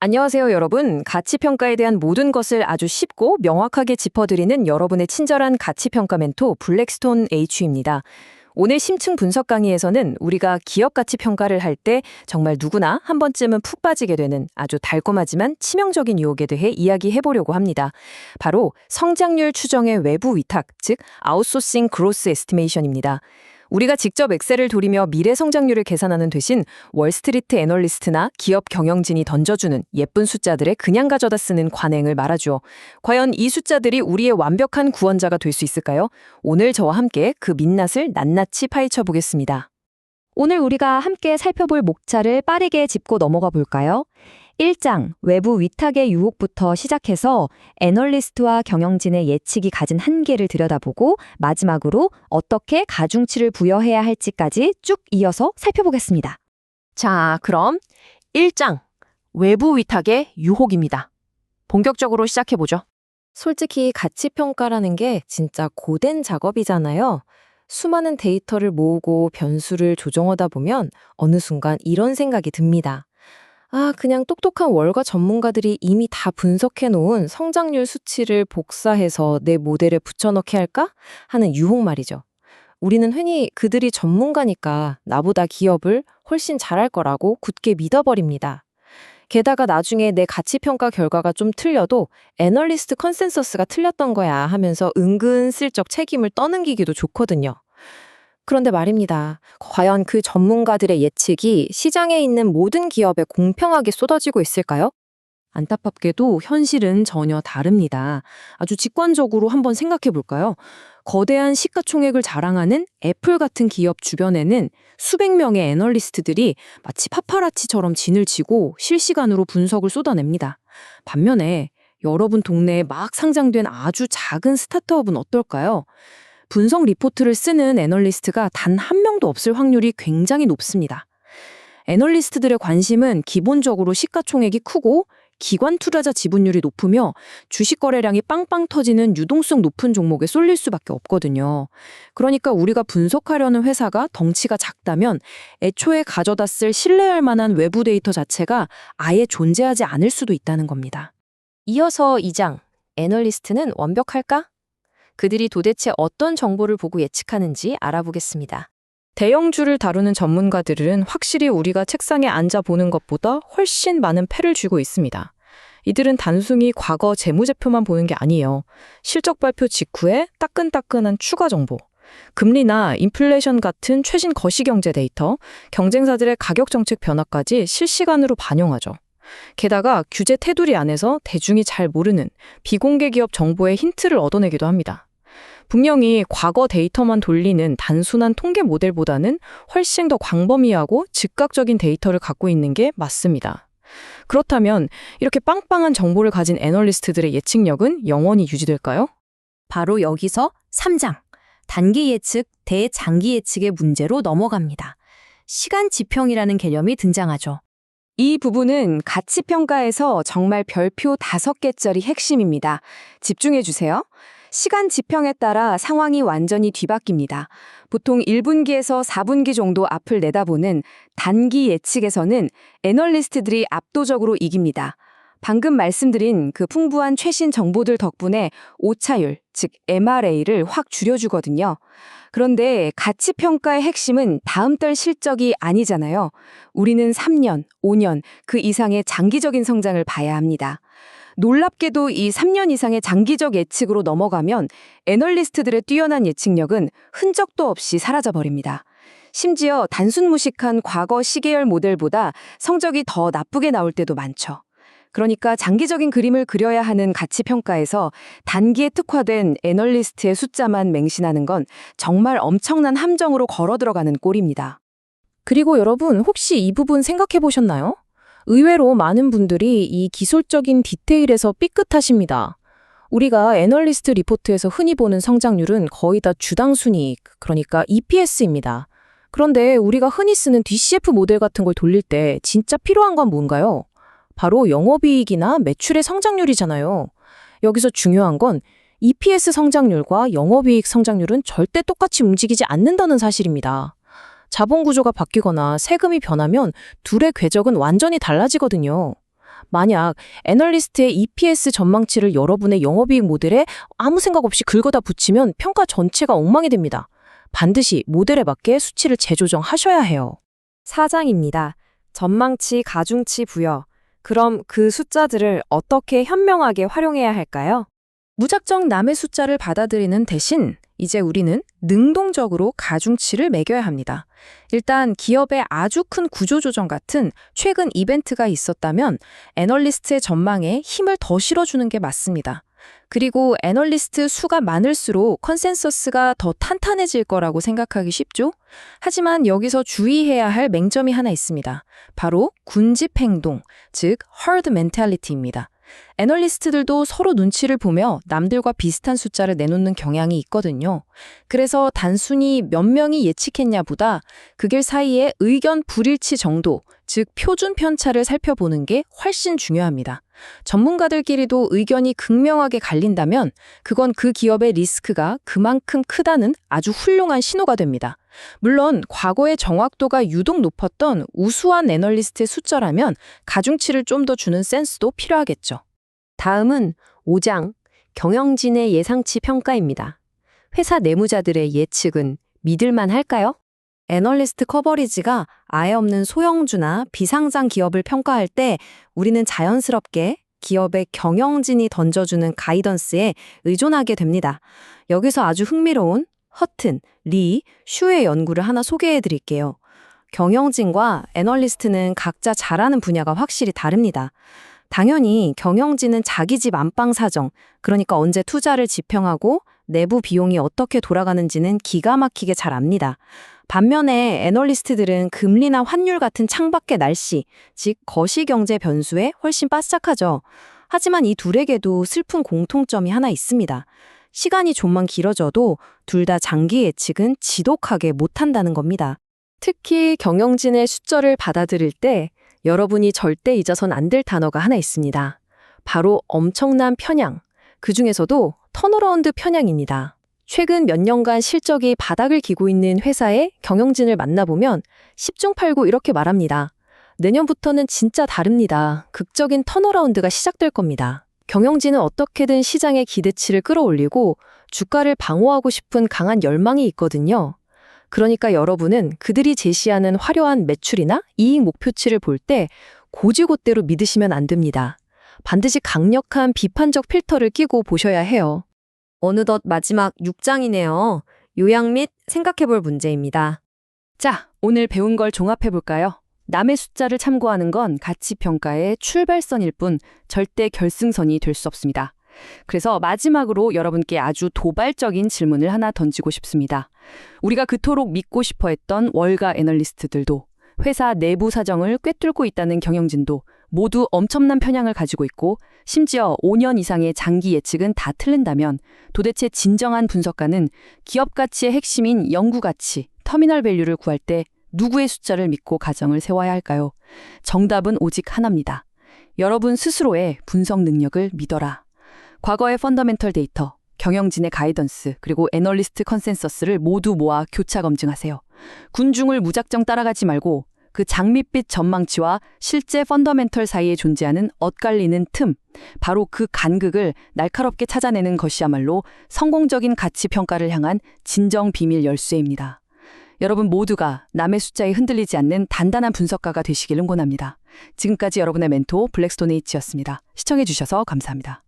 안녕하세요, 여러분. 가치평가에 대한 모든 것을 아주 쉽고 명확하게 짚어드리는 여러분의 친절한 가치평가 멘토 블랙스톤 H입니다. 오늘 심층 분석 강의에서는 우리가 기업 가치 평가를 할 때 정말 누구나 한 번쯤은 푹 빠지게 되는 아주 달콤하지만 치명적인 유혹에 대해 이야기해보려고 합니다. 바로 성장률 추정의 외부 위탁, 즉 아웃소싱 그로스 에스티메이션입니다. 우리가 직접 엑셀을 돌리며 미래 성장률을 계산하는 대신 월스트리트 애널리스트나 기업 경영진이 던져주는 예쁜 숫자들에 그냥 가져다 쓰는 관행을 말하죠. 과연 이 숫자들이 우리의 완벽한 구원자가 될 수 있을까요? 오늘 저와 함께 그 민낯을 낱낱이 파헤쳐 보겠습니다. 오늘 우리가 함께 살펴볼 목차를 빠르게 짚고 넘어가 볼까요? 1장, 외부 위탁의 유혹부터 시작해서 애널리스트와 경영진의 예측이 가진 한계를 들여다보고 마지막으로 어떻게 가중치를 부여해야 할지까지 쭉 이어서 살펴보겠습니다. 자, 그럼 1장, 외부 위탁의 유혹입니다. 본격적으로 시작해보죠. 솔직히 가치평가라는 게 진짜 고된 작업이잖아요. 수많은 데이터를 모으고 변수를 조정하다 보면 어느 순간 이런 생각이 듭니다. 그냥 똑똑한 월가 전문가들이 이미 다 분석해놓은 성장률 수치를 복사해서 내 모델에 붙여넣기 할까? 하는 유혹 말이죠. 우리는 흔히 그들이 전문가니까 나보다 기업을 훨씬 잘할 거라고 굳게 믿어버립니다. 게다가 나중에 내 가치평가 결과가 좀 틀려도 애널리스트 컨센서스가 틀렸던 거야 하면서 은근슬쩍 책임을 떠넘기기도 좋거든요. 그런데 말입니다. 과연 그 전문가들의 예측이 시장에 있는 모든 기업에 공평하게 쏟아지고 있을까요? 안타깝게도 현실은 전혀 다릅니다. 아주 직관적으로 한번 생각해 볼까요? 거대한 시가총액을 자랑하는 애플 같은 기업 주변에는 수백 명의 애널리스트들이 마치 파파라치처럼 진을 치고 실시간으로 분석을 쏟아냅니다. 반면에 여러분 동네에 막 상장된 아주 작은 스타트업은 어떨까요? 분석 리포트를 쓰는 애널리스트가 단 한 명도 없을 확률이 굉장히 높습니다. 애널리스트들의 관심은 기본적으로 시가총액이 크고 기관 투자자 지분율이 높으며 주식 거래량이 빵빵 터지는 유동성 높은 종목에 쏠릴 수밖에 없거든요. 그러니까 우리가 분석하려는 회사가 덩치가 작다면 애초에 가져다 쓸 신뢰할 만한 외부 데이터 자체가 아예 존재하지 않을 수도 있다는 겁니다. 이어서 2장, 애널리스트는 완벽할까? 그들이 도대체 어떤 정보를 보고 예측하는지 알아보겠습니다. 대형주를 다루는 전문가들은 확실히 우리가 책상에 앉아 보는 것보다 훨씬 많은 패를 쥐고 있습니다. 이들은 단순히 과거 재무제표만 보는 게 아니에요. 실적 발표 직후에 따끈따끈한 추가 정보, 금리나 인플레이션 같은 최신 거시경제 데이터, 경쟁사들의 가격 정책 변화까지 실시간으로 반영하죠. 게다가 규제 테두리 안에서 대중이 잘 모르는 비공개 기업 정보의 힌트를 얻어내기도 합니다. 분명히 과거 데이터만 돌리는 단순한 통계 모델보다는 훨씬 더 광범위하고 즉각적인 데이터를 갖고 있는 게 맞습니다. 그렇다면 이렇게 빵빵한 정보를 가진 애널리스트들의 예측력은 영원히 유지될까요? 바로 여기서 3장, 단기 예측, 대장기 예측의 문제로 넘어갑니다. 시간 지평이라는 개념이 등장하죠. 이 부분은 가치평가에서 정말 별표 5개짜리 핵심입니다. 집중해 주세요. 시간 지평에 따라 상황이 완전히 뒤바뀝니다. 보통 1분기에서 4분기 정도 앞을 내다보는 단기 예측에서는 애널리스트들이 압도적으로 이깁니다. 방금 말씀드린 그 풍부한 최신 정보들 덕분에 오차율, 즉 MRA를 확 줄여주거든요. 그런데 가치평가의 핵심은 다음 달 실적이 아니잖아요. 우리는 3년, 5년, 그 이상의 장기적인 성장을 봐야 합니다. 놀랍게도 이 3년 이상의 장기적 예측으로 넘어가면 애널리스트들의 뛰어난 예측력은 흔적도 없이 사라져버립니다. 심지어 단순 무식한 과거 시계열 모델보다 성적이 더 나쁘게 나올 때도 많죠. 그러니까 장기적인 그림을 그려야 하는 가치평가에서 단기에 특화된 애널리스트의 숫자만 맹신하는 건 정말 엄청난 함정으로 걸어 들어가는 꼴입니다. 그리고 여러분 혹시 이 부분 생각해 보셨나요? 의외로 많은 분들이 이 기술적인 디테일에서 삐끗하십니다. 우리가 애널리스트 리포트에서 흔히 보는 성장률은 거의 다 주당 순이익, 그러니까 EPS입니다. 그런데 우리가 흔히 쓰는 DCF 모델 같은 걸 돌릴 때 진짜 필요한 건 뭔가요? 바로 영업이익이나 매출의 성장률이잖아요. 여기서 중요한 건 EPS 성장률과 영업이익 성장률은 절대 똑같이 움직이지 않는다는 사실입니다. 자본 구조가 바뀌거나 세금이 변하면 둘의 궤적은 완전히 달라지거든요. 만약 애널리스트의 EPS 전망치를 여러분의 영업이익 모델에 아무 생각 없이 긁어다 붙이면 평가 전체가 엉망이 됩니다. 반드시 모델에 맞게 수치를 재조정하셔야 해요. 4장입니다. 전망치, 가중치 부여. 그럼 그 숫자들을 어떻게 현명하게 활용해야 할까요? 무작정 남의 숫자를 받아들이는 대신 이제 우리는 능동적으로 가중치를 매겨야 합니다. 일단 기업의 아주 큰 구조조정 같은 최근 이벤트가 있었다면 애널리스트의 전망에 힘을 더 실어주는 게 맞습니다. 그리고 애널리스트 수가 많을수록 컨센서스가 더 탄탄해질 거라고 생각하기 쉽죠? 하지만 여기서 주의해야 할 맹점이 하나 있습니다. 바로 군집 행동, 즉 herd mentality입니다. 애널리스트들도 서로 눈치를 보며 남들과 비슷한 숫자를 내놓는 경향이 있거든요. 그래서 단순히 몇 명이 예측했냐보다 그 길 사이의 의견 불일치 정도, 즉 표준 편차를 살펴보는 게 훨씬 중요합니다. 전문가들끼리도 의견이 극명하게 갈린다면 그건 그 기업의 리스크가 그만큼 크다는 아주 훌륭한 신호가 됩니다. 물론 과거의 정확도가 유독 높았던 우수한 애널리스트의 숫자라면 가중치를 좀 더 주는 센스도 필요하겠죠. 다음은 5장, 경영진의 예상치 평가입니다. 회사 내무자들의 예측은 믿을만 할까요? 애널리스트 커버리지가 아예 없는 소형주나 비상장 기업을 평가할 때 우리는 자연스럽게 기업의 경영진이 던져주는 가이던스에 의존하게 됩니다. 여기서 아주 흥미로운 허튼, 리, 슈의 연구를 하나 소개해 드릴게요. 경영진과 애널리스트는 각자 잘하는 분야가 확실히 다릅니다. 당연히 경영진은 자기 집 안방 사정, 그러니까 언제 투자를 지평하고 내부 비용이 어떻게 돌아가는지는 기가 막히게 잘 압니다. 반면에 애널리스트들은 금리나 환율 같은 창밖의 날씨, 즉 거시경제 변수에 훨씬 빠삭하죠. 하지만 이 둘에게도 슬픈 공통점이 하나 있습니다. 시간이 좀만 길어져도 둘 다 장기 예측은 지독하게 못한다는 겁니다. 특히 경영진의 숫자를 받아들일 때 여러분이 절대 잊어선 안 될 단어가 하나 있습니다. 바로 엄청난 편향, 그중에서도 턴어라운드 편향입니다. 최근 몇 년간 실적이 바닥을 기고 있는 회사의 경영진을 만나보면 10중 8구 이렇게 말합니다. 내년부터는 진짜 다릅니다. 극적인 턴어라운드가 시작될 겁니다. 경영진은 어떻게든 시장의 기대치를 끌어올리고 주가를 방어하고 싶은 강한 열망이 있거든요. 그러니까 여러분은 그들이 제시하는 화려한 매출이나 이익 목표치를 볼 때 고지곳대로 믿으시면 안 됩니다. 반드시 강력한 비판적 필터를 끼고 보셔야 해요. 어느덧 마지막 6장이네요. 요약 및 생각해볼 문제입니다. 자, 오늘 배운 걸 종합해볼까요? 남의 숫자를 참고하는 건 가치평가의 출발선일 뿐 절대 결승선이 될 수 없습니다. 그래서 마지막으로 여러분께 아주 도발적인 질문을 하나 던지고 싶습니다. 우리가 그토록 믿고 싶어 했던 월가 애널리스트들도 회사 내부 사정을 꿰뚫고 있다는 경영진도 모두 엄청난 편향을 가지고 있고 심지어 5년 이상의 장기 예측은 다 틀린다면 도대체 진정한 분석가는 기업 가치의 핵심인 연구 가치, 터미널 밸류를 구할 때 누구의 숫자를 믿고 가정을 세워야 할까요? 정답은 오직 하나입니다. 여러분 스스로의 분석 능력을 믿어라. 과거의 펀더멘털 데이터, 경영진의 가이던스, 그리고 애널리스트 컨센서스를 모두 모아 교차 검증하세요. 군중을 무작정 따라가지 말고 그 장밋빛 전망치와 실제 펀더멘털 사이에 존재하는 엇갈리는 틈, 바로 그 간극을 날카롭게 찾아내는 것이야말로 성공적인 가치 평가를 향한 진정 비밀 열쇠입니다. 여러분 모두가 남의 숫자에 흔들리지 않는 단단한 분석가가 되시길 응원합니다. 지금까지 여러분의 멘토 블랙스톤 H였습니다. 시청해주셔서 감사합니다.